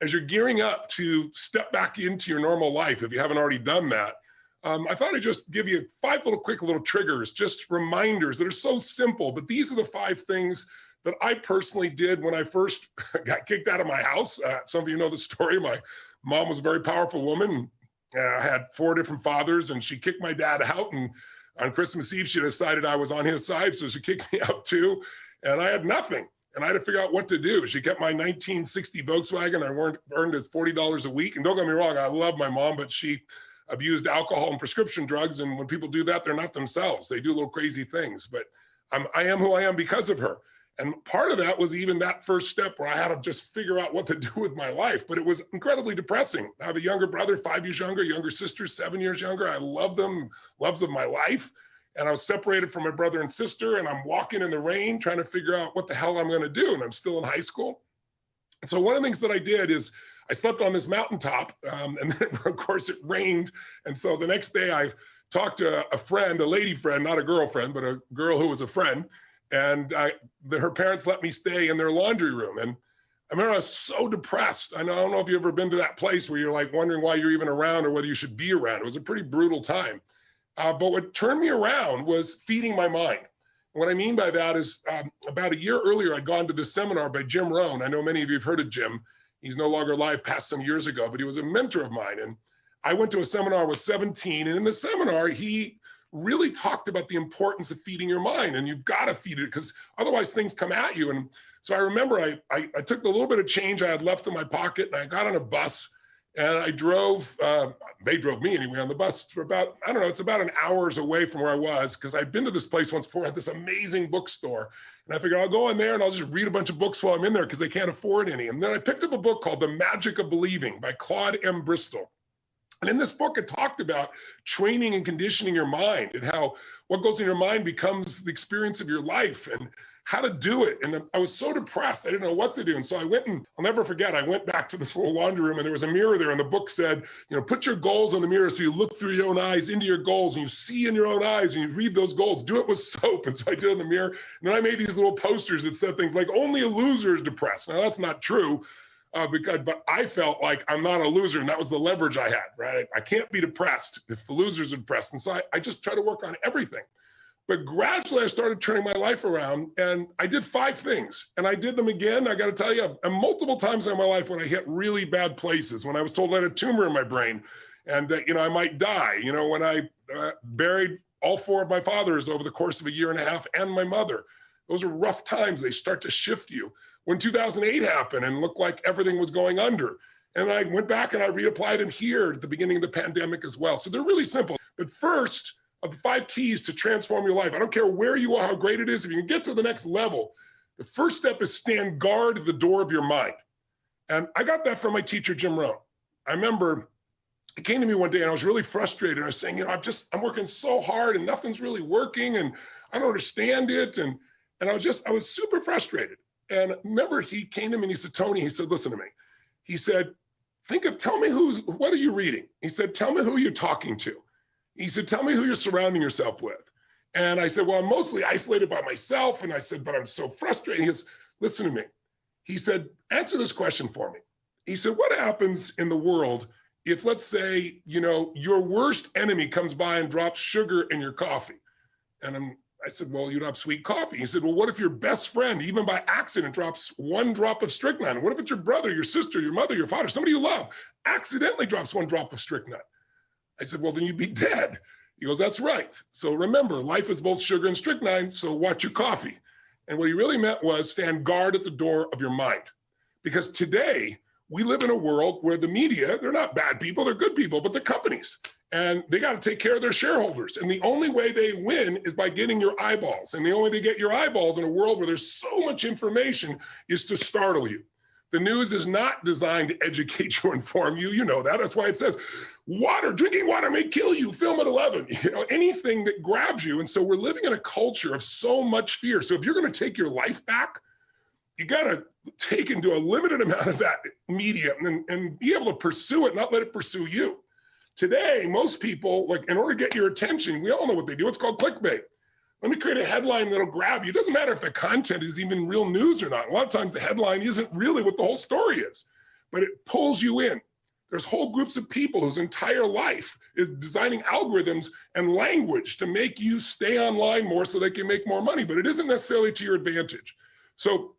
as you're gearing up to step back into your normal life, if you haven't already done that, I thought I'd just give you 5 quick little triggers, just reminders that are so simple, but these are the 5 things that I personally did when I first got kicked out of my house. Some of you know the story. My mom was a very powerful woman. I had 4 different fathers, and she kicked my dad out. And on Christmas Eve, she decided I was on his side, so she kicked me out too. And I had nothing, and I had to figure out what to do. She kept my 1960 Volkswagen. I earned $40 a week. And don't get me wrong, I love my mom, but she abused alcohol and prescription drugs. And when people do that, they're not themselves. They do little crazy things. But I am who I am because of her. And part of that was even that first step where I had to just figure out what to do with my life. But it was incredibly depressing. I have a younger brother, 5 years younger sister, 7 years younger. I love them, loves of my life. And I was separated from my brother and sister, and I'm walking in the rain trying to figure out what the hell I'm going to do. And I'm still in high school. And so one of the things that I did is I slept on this mountaintop, and then of course it rained. And so the next day I talked to a friend, a lady friend, not a girlfriend, but a girl who was a friend. And her parents let me stay in their laundry room. And I remember I was so depressed. I don't know if you've ever been to that place where you're like wondering why you're even around or whether you should be around. It was a pretty brutal time. But what turned me around was feeding my mind. What I mean by that is about a year earlier, I'd gone to this seminar by Jim Rohn. I know many of you have heard of Jim. He's no longer alive, passed some years ago, but he was a mentor of mine. And I went to a seminar with 17. And in the seminar, he really talked about the importance of feeding your mind. And you've got to feed it because otherwise things come at you. And so I remember I took the little bit of change I had left in my pocket and I got on a bus. And I drove, they drove me anyway on the bus for about, I don't know, it's about an hour's away from where I was because I'd been to this place once before, had this amazing bookstore. And I figured I'll go in there and I'll just read a bunch of books while I'm in there because they can't afford any. And then I picked up a book called The Magic of Believing by Claude M. Bristol. And in this book, it talked about training and conditioning your mind and how what goes in your mind becomes the experience of your life and how to do it. And I was so depressed, I didn't know what to do. And so I went and I'll never forget, I went back to this little laundry room and there was a mirror there. And the book said, put your goals on the mirror so you look through your own eyes into your goals and you see in your own eyes and you read those goals. Do it with soap. And so I did it in the mirror. And then I made these little posters that said things like, only a loser is depressed. Now that's not true. But I felt like I'm not a loser, and that was the leverage I had, right? I can't be depressed if the losers are depressed. And so I just try to work on everything. But gradually I started turning my life around, and I did 5 things, and I did them again. I got to tell you, multiple times in my life when I hit really bad places, when I was told I had a tumor in my brain and that, I might die, when I buried all 4 of my fathers over the course of a year and a half and my mother. Those are rough times. They start to shift you. When 2008 happened and looked like everything was going under. And I went back and I reapplied them here at the beginning of the pandemic as well. So they're really simple. But first of the 5 keys to transform your life, I don't care where you are, how great it is, if you can get to the next level, the first step is stand guard at the door of your mind. And I got that from my teacher, Jim Rohn. I remember he came to me one day and I was really frustrated. I was saying, I'm working so hard and nothing's really working and I don't understand it. And I was super frustrated. And remember, he came to me and he said, Tony, he said, listen to me. He said, tell me what are you reading? He said, tell me who you're talking to. He said, tell me who you're surrounding yourself with. And I said, well, I'm mostly isolated by myself. And I said, but I'm so frustrated. He goes, listen to me. He said, answer this question for me. He said, what happens in the world if, let's say, your worst enemy comes by and drops sugar in your coffee? And I said, well, you don't have sweet coffee. He said, well, what if your best friend, even by accident, drops 1 drop of strychnine? What if it's your brother, your sister, your mother, your father, somebody you love, accidentally drops 1 drop of strychnine? I said, well, then you'd be dead. He goes, that's right. So remember, life is both sugar and strychnine, so watch your coffee. And what he really meant was stand guard at the door of your mind. Because today, we live in a world where the media, they're not bad people, they're good people, but they're companies. And they got to take care of their shareholders. And the only way they win is by getting your eyeballs. And the only way to get your eyeballs in a world where there's so much information is to startle you. The news is not designed to educate you or inform you. You know that. That's why it says, drinking water may kill you, film at 11. Anything that grabs you. And so we're living in a culture of so much fear. So if you're going to take your life back, you got to take and do a limited amount of that media and be able to pursue it, not let it pursue you. Today, most people, in order to get your attention, we all know what they do. It's called clickbait. Let me create a headline that'll grab you. It doesn't matter if the content is even real news or not. A lot of times the headline isn't really what the whole story is. but it pulls you in. There's whole groups of people whose entire life is designing algorithms and language to make you stay online more so they can make more money, but it isn't necessarily to your advantage. So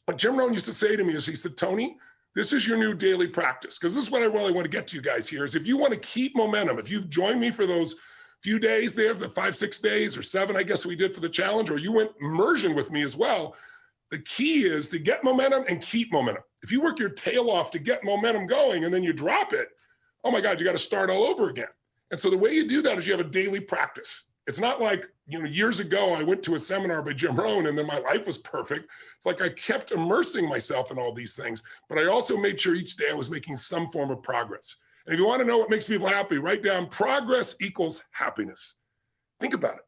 what Jim Rohn used to say to me is, he said, Tony, this is your new daily practice. Because this is what I really want to get to you guys here is, if you want to keep momentum, if you've joined me for those few days there, the 5, 6 days or 7, I guess we did for the challenge, or you went immersion with me as well, the key is to get momentum and keep momentum. If you work your tail off to get momentum going and then you drop it, oh my God, you got to start all over again. And so the way you do that is you have a daily practice. It's not like, years ago I went to a seminar by Jim Rohn and then my life was perfect. It's like I kept immersing myself in all these things, but I also made sure each day I was making some form of progress. And if you want to know what makes people happy, write down progress equals happiness. Think about it.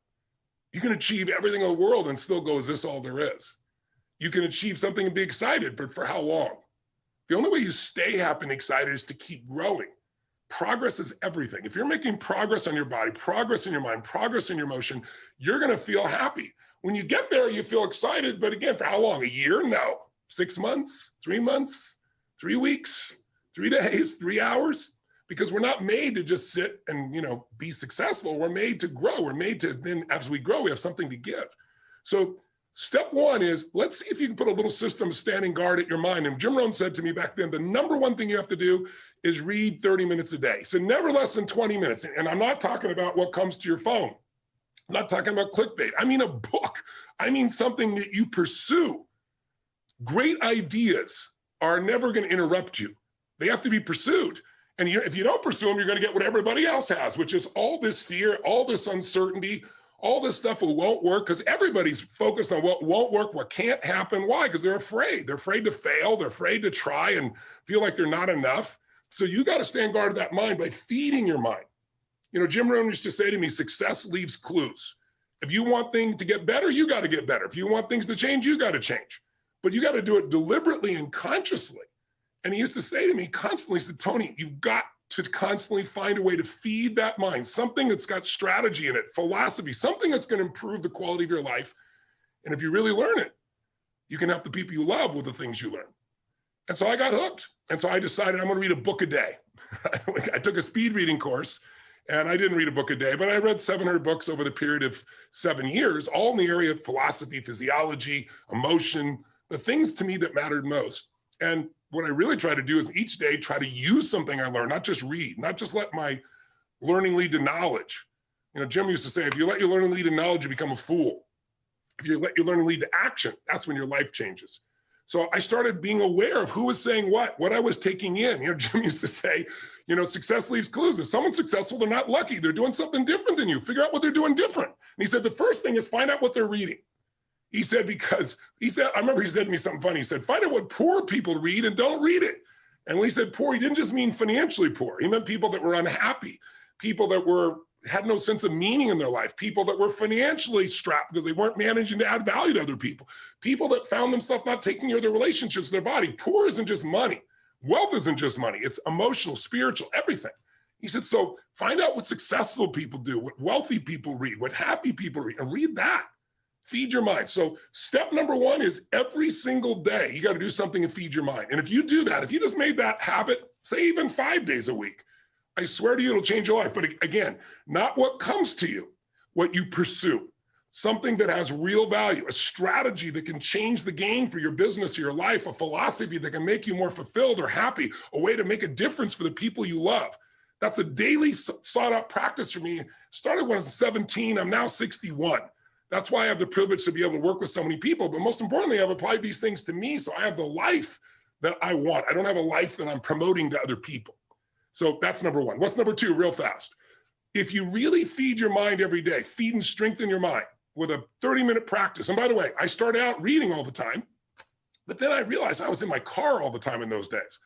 You can achieve everything in the world and still go, is this all there is? You can achieve something and be excited, but for how long? The only way you stay happy and excited is to keep growing. Progress is everything. If you're making progress on your body, progress in your mind, progress in your emotion, you're going to feel happy. When you get there, you feel excited, but again, for how long? A year? No. 6 months, 3 months, 3 weeks, 3 days, 3 hours? Because we're not made to just sit and, be successful. We're made to grow. We're made to, then as we grow, we have something to give. So step one is, let's see if you can put a little system of standing guard at your mind. And Jim Rohn said to me back then, the number one thing you have to do is read 30 minutes a day. So never less than 20 minutes. And I'm not talking about what comes to your phone. I'm not talking about clickbait. I mean a book. I mean something that you pursue. Great ideas are never going to interrupt you. They have to be pursued. And if you don't pursue them, you're going to get what everybody else has, which is all this fear, all this uncertainty, all this stuff that won't work, because everybody's focused on what won't work, what can't happen. Why? Because they're afraid. They're afraid to fail. They're afraid to try and feel like they're not enough. So you got to stand guard of that mind by feeding your mind. Jim Rohn used to say to me, success leaves clues. If you want things to get better, you got to get better. If you want things to change, you got to change. But you got to do it deliberately and consciously. And he used to say to me constantly, he said, Tony, you've got to constantly find a way to feed that mind, something that's got strategy in it, philosophy, something that's going to improve the quality of your life. And if you really learn it, you can help the people you love with the things you learn. And so I got hooked. And so I decided I'm going to read a book a day. I took a speed reading course and I didn't read a book a day, but I read 700 books over the period of 7 years, all in the area of philosophy, physiology, emotion, the things to me that mattered most. And what I really try to do is each day try to use something I learned, not just read, not just let my learning lead to knowledge. Jim used to say, if you let your learning lead to knowledge, you become a fool. If you let your learning lead to action, that's when your life changes. So I started being aware of who was saying what I was taking in. Jim used to say, success leaves clues. If someone's successful, they're not lucky. They're doing something different than you. Figure out what they're doing different. And he said, the first thing is find out what they're reading. He said, I remember he said to me something funny. He said, find out what poor people read and don't read it. And when he said poor, he didn't just mean financially poor. He meant people that were unhappy, people that had no sense of meaning in their life, people that were financially strapped because they weren't managing to add value to other people, people that found themselves not taking care of their relationships, their body. Poor isn't just money. Wealth isn't just money. It's emotional, spiritual, everything. He said, so find out what successful people do, what wealthy people read, what happy people read, and read that. Feed your mind. So step number one is every single day, you got to do something and feed your mind. And if you do that, if you just made that habit, say even 5 days a week, I swear to you, it'll change your life. But again, not what comes to you, what you pursue, something that has real value, a strategy that can change the game for your business or your life, a philosophy that can make you more fulfilled or happy, a way to make a difference for the people you love. That's a daily sought out practice for me. Started when I was 17, I'm now 61. That's why I have the privilege to be able to work with so many people. But most importantly, I've applied these things to me. So I have the life that I want. I don't have a life that I'm promoting to other people. So that's number one. What's number two, real fast? If you really feed your mind every day, feed and strengthen your mind with a 30-minute practice. And by the way, I started out reading all the time, but then I realized I was in my car all the time in those days.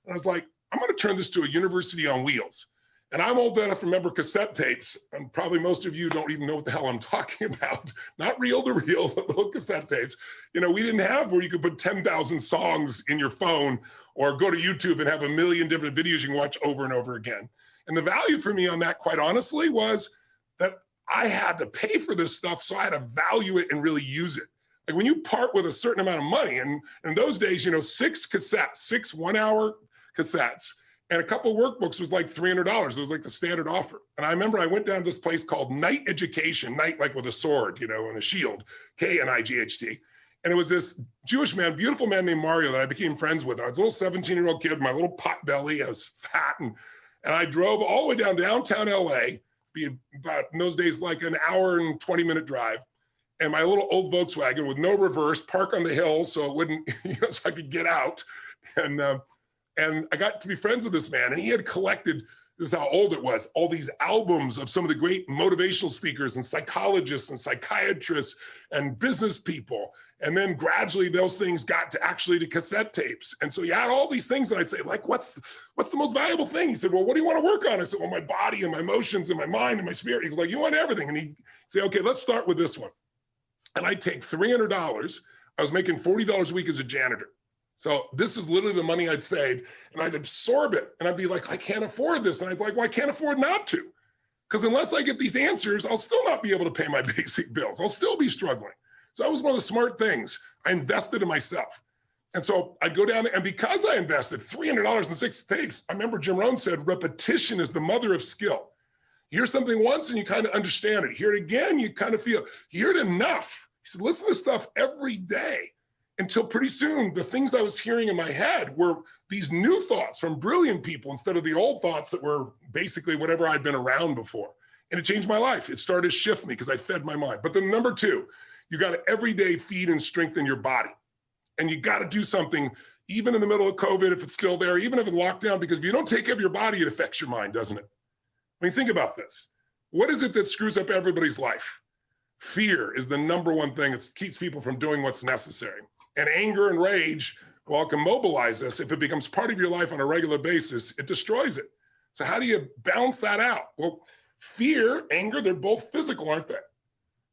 And I was like, I'm going to turn this to a university on wheels. And I'm old enough to remember cassette tapes, and probably most of you don't even know what the hell I'm talking about. Not reel to reel, but little cassette tapes. We didn't have where you could put 10,000 songs in your phone or go to YouTube and have a million different videos you can watch over and over again. And the value for me on that, quite honestly, was that I had to pay for this stuff, so I had to value it and really use it. Like when you part with a certain amount of money, and in those days, 6 cassettes, 6 1-hour cassettes. And a couple workbooks was like $300. It was like the standard offer. And I remember I went down to this place called Knight Education, Knight like with a sword, and a shield, Knight. And it was this Jewish man, beautiful man named Mario that I became friends with. I was a little 17-year-old kid, my little pot belly. I was fat. And I drove all the way down downtown LA, be about in those days like an hour and 20-minute drive. And my little old Volkswagen with no reverse, park on the hill so it wouldn't, so I could get out. And I got to be friends with this man, and he had collected, this is how old it was, all these albums of some of the great motivational speakers and psychologists and psychiatrists and business people. And then gradually those things got to actually to cassette tapes. And so he had all these things, and I'd say, like, what's the most valuable thing? He said, well, what do you want to work on? I said, well, my body and my emotions and my mind and my spirit. He was like, you want everything. And he'd say, okay, let's start with this one. And I'd take $300. I was making $40 a week as a janitor. So this is literally the money I'd saved, and I'd absorb it. And I'd be like, I can't afford this. And I'd be like, well, I can't afford not to. Because unless I get these answers, I'll still not be able to pay my basic bills. I'll still be struggling. So that was one of the smart things. I invested in myself. And so I'd go down there, and because I invested $300 in 6 tapes, I remember Jim Rohn said, repetition is the mother of skill. You hear something once and you kind of understand it. Hear it again, you kind of feel, you hear it enough. He said, listen to stuff every day. Until pretty soon, the things I was hearing in my head were these new thoughts from brilliant people instead of the old thoughts that were basically whatever I'd been around before. And it changed my life. It started to shift me because I fed my mind. But then number 2, you got to every day feed and strengthen your body. And you got to do something, even in the middle of COVID, if it's still there, even if it's lockdown, because if you don't take care of your body, it affects your mind, doesn't it? I mean, think about this. What is it that screws up everybody's life? Fear is the number one thing that keeps people from doing what's necessary. And anger and rage, while it can mobilize us, if it becomes part of your life on a regular basis, it destroys it. So how do you balance that out? Well, fear, anger, they're both physical, aren't they?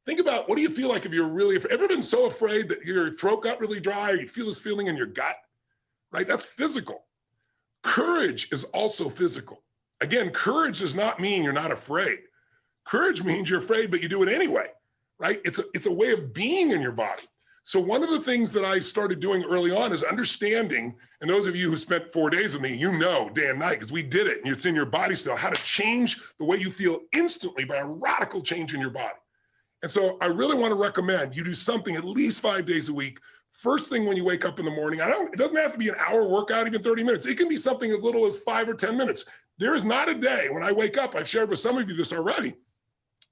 Think about, what do you feel like if you're really, ever been so afraid that your throat got really dry, or you feel this feeling in your gut, right? That's physical. Courage is also physical. Again, courage does not mean you're not afraid. Courage means you're afraid, but you do it anyway, right? It's a way of being in your body. So one of the things that I started doing early on is understanding, and those of you who spent 4 days with me, day and night, because we did it, and it's in your body still, how to change the way you feel instantly by a radical change in your body. And so I really want to recommend you do something at least 5 days a week. First thing when you wake up in the morning, it doesn't have to be an hour workout, even 30 minutes. It can be something as little as 5 or 10 minutes. There is not a day when I wake up, I've shared with some of you this already.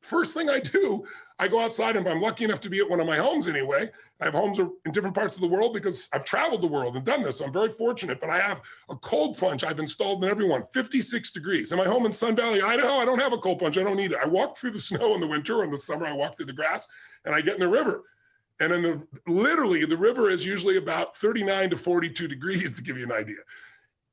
First thing I do, I go outside, and if I'm lucky enough to be at one of my homes anyway, I have homes in different parts of the world because I've traveled the world and done this. So I'm very fortunate, but I have a cold plunge I've installed in everyone, 56 degrees. Am I home in Sun Valley, Idaho? I don't have a cold plunge. I don't need it. I walk through the snow in the winter, or in the summer, I walk through the grass, and I get in the river. And literally, the river is usually about 39 to 42 degrees, to give you an idea.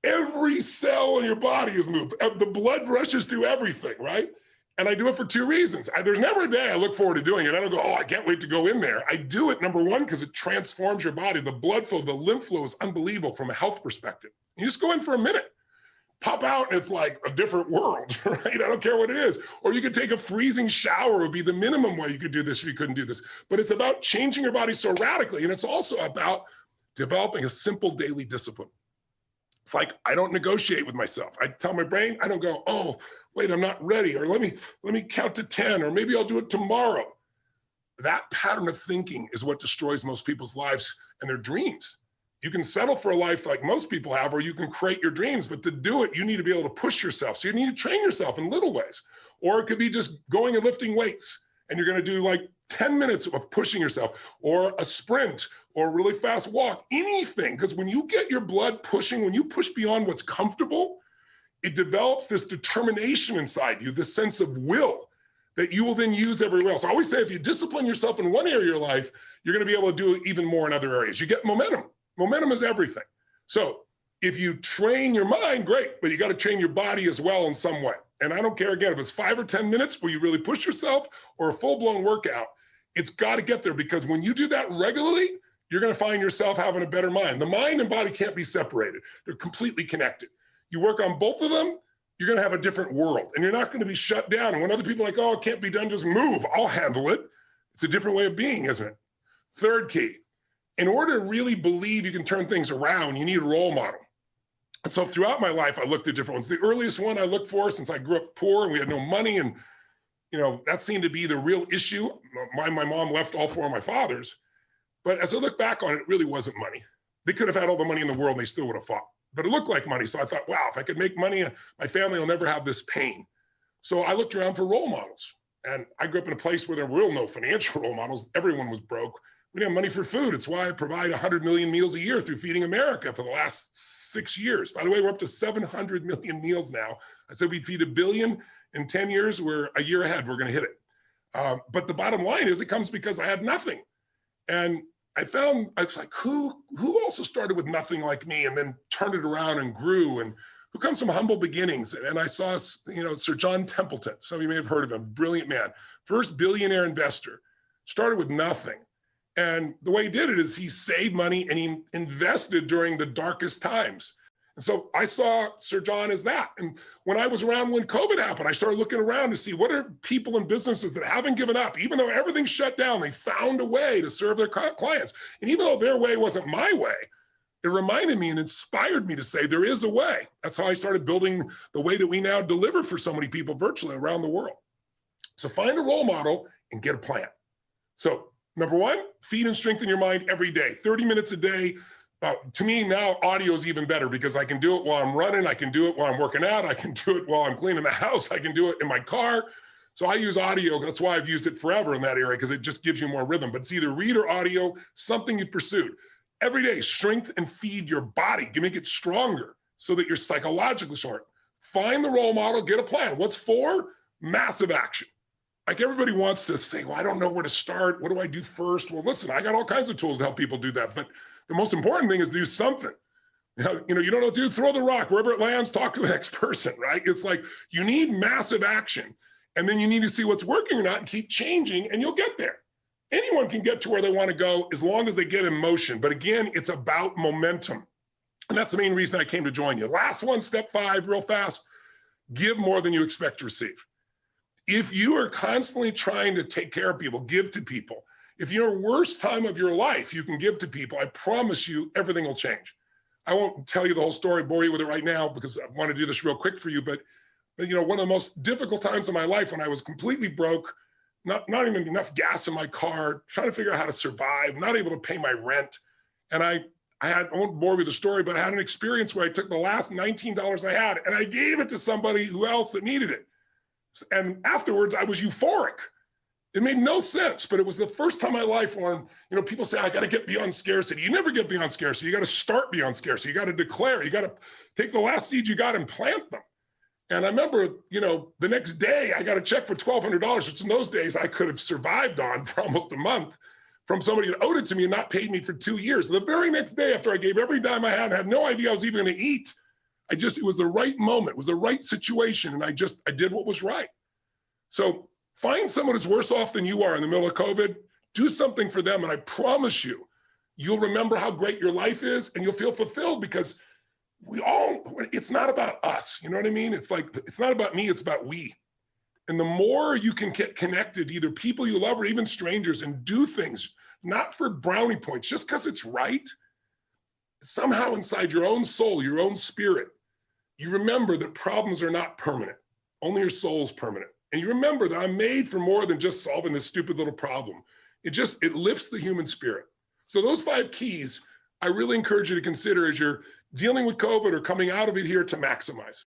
Every cell in your body is moved. The blood rushes through everything, right? And I do it for 2 reasons. There's never a day I look forward to doing it. I don't go, oh, I can't wait to go in there. I do it, number 1, because it transforms your body. The blood flow, the lymph flow is unbelievable from a health perspective. You just go in for a minute, pop out, and it's like a different world, right? I don't care what it is. Or you could take a freezing shower, would be the minimum way you could do this if you couldn't do this. But it's about changing your body so radically. And it's also about developing a simple daily discipline. It's like, I don't negotiate with myself. I tell my brain, I don't go, oh, wait, I'm not ready, or let me count to 10, or maybe I'll do it tomorrow. That pattern of thinking is what destroys most people's lives and their dreams. You can settle for a life like most people have, or you can create your dreams, but to do it, you need to be able to push yourself. So you need to train yourself in little ways. Or it could be just going and lifting weights, and you're gonna do like 10 minutes of pushing yourself, or a sprint, or a really fast walk, anything. Because when you get your blood pushing, when you push beyond what's comfortable, it develops this determination inside you, this sense of will that you will then use everywhere else. I always say, if you discipline yourself in one area of your life, you're going to be able to do it even more in other areas. You get momentum. Momentum is everything. So if you train your mind, great, but you got to train your body as well in some way. And I don't care, again, if it's 5 or 10 minutes where you really push yourself, or a full-blown workout, it's got to get there, because when you do that regularly, you're going to find yourself having a better mind. The mind and body can't be separated. They're completely connected. You work on both of them, you're going to have a different world, and you're not going to be shut down. And when other people are like, oh, it can't be done, just move, I'll handle it. It's a different way of being, isn't it? Third key, in order to really believe you can turn things around, you need a role model. And so throughout my life, I looked at different ones. The earliest one I looked for, since I grew up poor and we had no money, and that seemed to be the real issue. My mom left all four of my fathers. But as I look back on it, it really wasn't money. They could have had all the money in the world and they still would have fought. But it looked like money. So I thought, wow, if I could make money, my family will never have this pain. So I looked around for role models. And I grew up in a place where there were no financial role models. Everyone was broke. We didn't have money for food. It's why I provide 100 million meals a year through Feeding America for the last 6 years. By the way, we're up to 700 million meals now. I said we'd feed 1 billion in 10 years. We're a year ahead. We're going to hit it. But the bottom line is it comes because I had nothing. And I found, it's like, who also started with nothing like me and then turned it around and grew, and who comes from humble beginnings. And I saw, Sir John Templeton. Some of you may have heard of him. Brilliant man. First billionaire investor. Started with nothing. And the way he did it is he saved money and he invested during the darkest times. And so I saw Sir John as that. And when I was around when COVID happened, I started looking around to see what are people and businesses that haven't given up. Even though everything's shut down, they found a way to serve their clients. And even though their way wasn't my way, it reminded me and inspired me to say there is a way. That's how I started building the way that we now deliver for so many people virtually around the world. So find a role model and get a plan. So number one, feed and strengthen your mind every day, 30 minutes a day. To me now, audio is even better because I can do it while I'm running. I can do it while I'm working out. I can do it while I'm cleaning the house. I can do it in my car. So I use audio. That's why I've used it forever in that area, because it just gives you more rhythm. But it's either read or audio, something you've pursued. Every day, strength and feed your body. You make it stronger so that you're psychologically sharp. Find the role model, get a plan. What's for? Massive action. Like everybody wants to say, well, I don't know where to start. What do I do first? Well, listen, I got all kinds of tools to help people do that. But the most important thing is do something. You don't know what to do, throw the rock. Wherever it lands, talk to the next person, right? It's like you need massive action. And then you need to see what's working or not and keep changing, and you'll get there. Anyone can get to where they want to go as long as they get in motion. But again, it's about momentum. And that's the main reason I came to join you. Last one, step 5, real fast. Give more than you expect to receive. If you are constantly trying to take care of people, give to people. If your worst time of your life, you can give to people, I promise you, everything will change. I won't tell you the whole story, bore you with it right now, because I want to do this real quick for you. But one of the most difficult times of my life when I was completely broke, not even enough gas in my car, trying to figure out how to survive, not able to pay my rent. And I won't bore you with the story, but I had an experience where I took the last $19 I had and I gave it to somebody else that needed it. And afterwards, I was euphoric. It made no sense, but it was the first time in my life when, people say, I got to get beyond scarcity. You never get beyond scarcity. You got to start beyond scarcity. You got to declare. You got to take the last seed you got and plant them. And I remember, the next day I got a check for $1,200, which in those days I could have survived on for almost a month, from somebody that owed it to me and not paid me for 2 years. The very next day, after I gave every dime I had no idea I was even going to eat, it was the right moment, it was the right situation. And I did what was right. So find someone who's worse off than you are in the middle of COVID, do something for them. And I promise you, you'll remember how great your life is and you'll feel fulfilled, because it's not about us. You know what I mean? It's like, it's not about me, it's about we. And the more you can get connected to either people you love or even strangers and do things, not for brownie points, just because it's right, somehow inside your own soul, your own spirit, you remember that problems are not permanent. Only your soul's permanent. And you remember that I'm made for more than just solving this stupid little problem. It lifts the human spirit. So those 5 keys, I really encourage you to consider as you're dealing with COVID or coming out of it here to maximize.